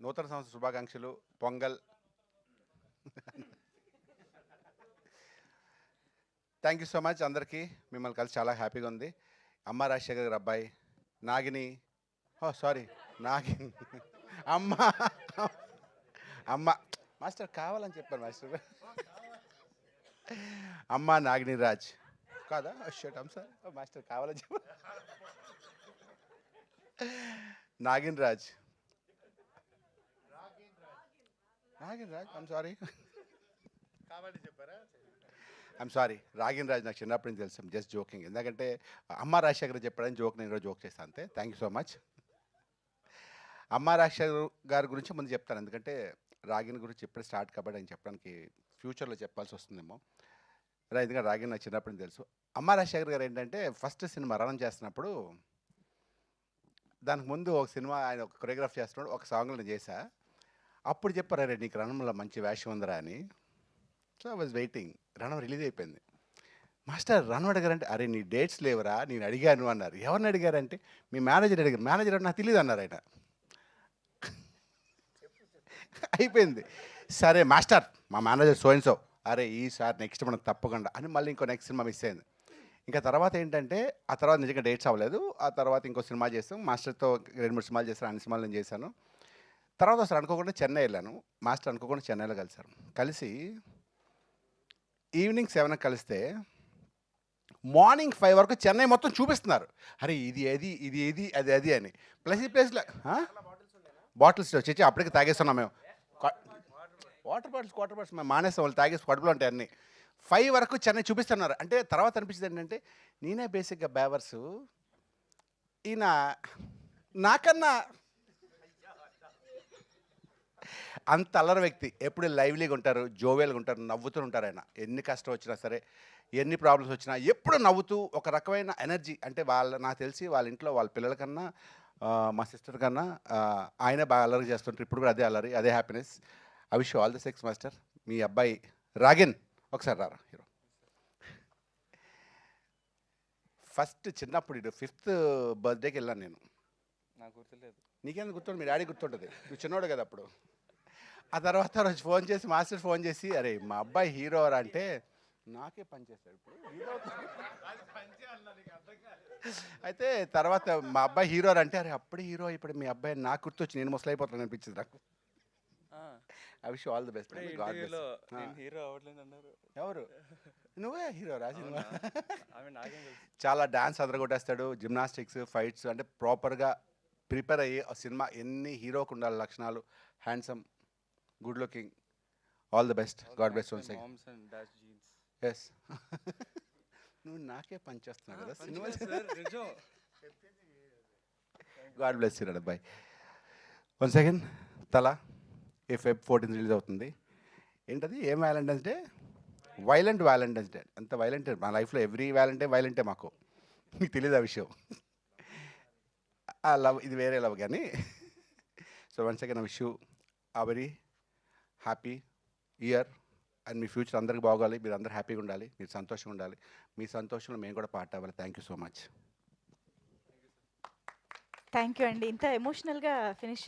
నూతన సంవత్సర శుభాకాంక్షలు. Pongal. Thank you so much అందరికీ. మిమ్మల్ని కలిసి చాలా హ్యాపీగా ఉంది. అమ్మ రాజశేఖర్ గారి అబ్బాయి నాగిని, సారీ, నాగిని అమ్మ అమ్మ మాస్టర్ కావాలని చెప్పాను మాస్టర్. అమ్మ నాగిని రాజ్ కాదా? షట్ ఐమ్ సారీ మాస్టర్, కావాలని చెప్పాను. Nagin Raj, Nagin Raj, I'm sorry, I'm sorry. Ragin Raj నాకు చిన్నప్పటి నుంచి తెలుసు. Just joking. ఎందుకంటే అమ్మ రాజశేఖర్ చెప్పాడని జోక్, నేను ఈరోజు జోక్ చేస్తాను అంతే. Thank you so much. అమ్మ రాజశేఖర్ గారి గురించి ముందు చెప్తాను, ఎందుకంటే రాగిన్ గురించి ఇప్పుడే స్టార్ట్ కాబట్టి ఆయన చెప్పడానికి ఫ్యూచర్లో చెప్పాల్సి వస్తుందేమో. ఎందుకంటే రాగిన్ నాకు చిన్నప్పటి నుంచి తెలుసు. అమ్మ రాజశేఖర్ గారు ఏంటంటే ఫస్ట్ సినిమా రన్ చేస్తున్నప్పుడు, దానికి ముందు ఒక సినిమా ఆయన ఒక కొరియోగ్రాఫ్ చేస్తున్నాడు, ఒక సాంగ్లో నేను చేశా. అప్పుడు చెప్పారు, అరే నీకు రణంలో మంచి వేషం ఉందిరా అని. So I was waiting. Ranam release అయిపోయింది. మాస్టర్ రణం అడిగారంటే, అరే నీ డేట్స్ లేవరా, నేను అడిగాను అన్నారు. ఎవరిని అడిగారంటే మీ మేనేజర్ అడిగారు. మేనేజర్ అంటే నాకు తెలియదు అన్నారు ఆయన. అయిపోయింది. సరే మాస్టర్, మా మేనేజర్ సో, అరే ఈసారి నెక్స్ట్ మనం తప్పకుండా అని మళ్ళీ ఇంకో నెక్స్ట్ సినిమా మిస్ అయింది. ఇంకా తర్వాత ఏంటంటే ఆ తర్వాత నిజంగా డేట్స్ అవ్వలేదు. ఆ తర్వాత ఇంకో సినిమా చేస్తాం. మాస్టర్తో 2-3 సినిమాలు చేశాను. అన్ని సినిమాలు నేను చేశాను. తర్వాత అసలు అనుకోకుండా చెన్నై వెళ్ళాను. మాస్టర్ అనుకోకుండా చెన్నైలో కలిశారు. కలిసి ఈవినింగ్ 7కి కలిస్తే మార్నింగ్ 5 వరకు చెన్నై మొత్తం చూపిస్తున్నారు. అరే ఇది అది, ఇది ఇది, అది అది అని. ప్లస్ ఈ ప్లేస్లో బాటిల్స్ వచ్చి అప్పటికి తాగేస్తున్నాం మేము. వాటర్ బాటిల్స్ మేము మానేస్తాం. వాళ్ళు తాగేసి కడుపులో ఉంటాయి అన్నీ. 5 వరకు చెన్నై చూపిస్తున్నారు. అంటే తర్వాత అనిపించింది ఏంటంటే నేనే బేసిక్గా బేవర్సు, ఈయన నాకన్నా అంత అల్లరి వ్యక్తి. ఎప్పుడు లైవ్లీగా ఉంటారు, జోవియల్గా ఉంటారు, నవ్వుతూ ఉంటారు ఆయన. ఎన్ని కష్టం వచ్చినా సరే, ఎన్ని ప్రాబ్లమ్స్ వచ్చినా ఎప్పుడు నవ్వుతూ ఒక రకమైన ఎనర్జీ. అంటే నాకు తెలిసి వాళ్ళ ఇంట్లో వాళ్ళ పిల్లల కన్నా మా సిస్టర్ కన్నా ఆయనే బాగా అల్లరి చేస్తుంటారు. ఇప్పుడు కూడా అదే అల్లరి, అదే happiness. I wish all the success master. మీ అబ్బాయి రాగిన్ ఒకసారి రారా హీరో. ఫస్ట్ చిన్నప్పుడు ఇటు 5th బర్త్డేకి వెళ్ళాను నేను. నాకు గుర్తులేదు. నీకేందుకు గుర్తుంటుంది? మీ డాడీ గుర్తుంటుంది, నువ్వు చిన్నోడు కదా అప్పుడు. ఆ తర్వాత రోజు ఫోన్ చేసి, మాస్టర్ ఫోన్ చేసి, అరే మా అబ్బాయి హీరో రా అంటే నాకే పని చేస్తాడు ఇప్పుడు హీరో. అయితే తర్వాత మా అబ్బాయి హీరో అంటే, అరే అప్పుడే హీరో ఇప్పుడు మీ అబ్బాయి నాకు గుర్తొచ్చి నేను ముసలైపోతాను అనిపించింది నాకు. I wish all the best. God bless. Hero అవ్వట్లేదు అన్నారు. ఎవరు? నువ్వే హీరో రా సినిమా. ఆమె నాకేం తెలుసు. చాలా డ్యాన్స్ అదరగొట్టేస్తాడు, జిమ్నాస్టిక్స్, ఫైట్స్, అంటే ప్రాపర్గా ప్రిపేర్ అయ్యి ఆ సినిమా ఎన్ని హీరోకు ఉండాలి లక్షణాలు. Handsome, good looking. All the best. God bless once again. Moms and dash genes. Yes. నువ్వు నాకే పనిచేస్తున్నావు కదా పని సినిమా. సార్ నిజం. గాడ్ బ్లెస్ యూ అబ్బాయి. వన్స్ అగైన్ తల ఈ Feb 14 రిలీజ్ అవుతుంది. ఏంటది? ఏం valentine's day? Violent valentine's day. అంత వైలెంట్ మా లైఫ్లో ఎవ్రీ వైలెంటే మాకు. మీకు తెలియదు ఆ విషయం. ఆ లవ్ ఇది వేరే లవ్ కానీ. So once again I wish you a very happy year. And మీ ఫ్యూచర్ అందరికి బాగోవాలి, మీరు అందరూ హ్యాపీగా ఉండాలి, మీరు సంతోషంగా ఉండాలి. మీ సంతోషంలో మేము కూడా పార్ట్ అవ్వాలి. Thank you so much. Thank you అండి. ఇంత ఎమోషనల్గా ఫినిష్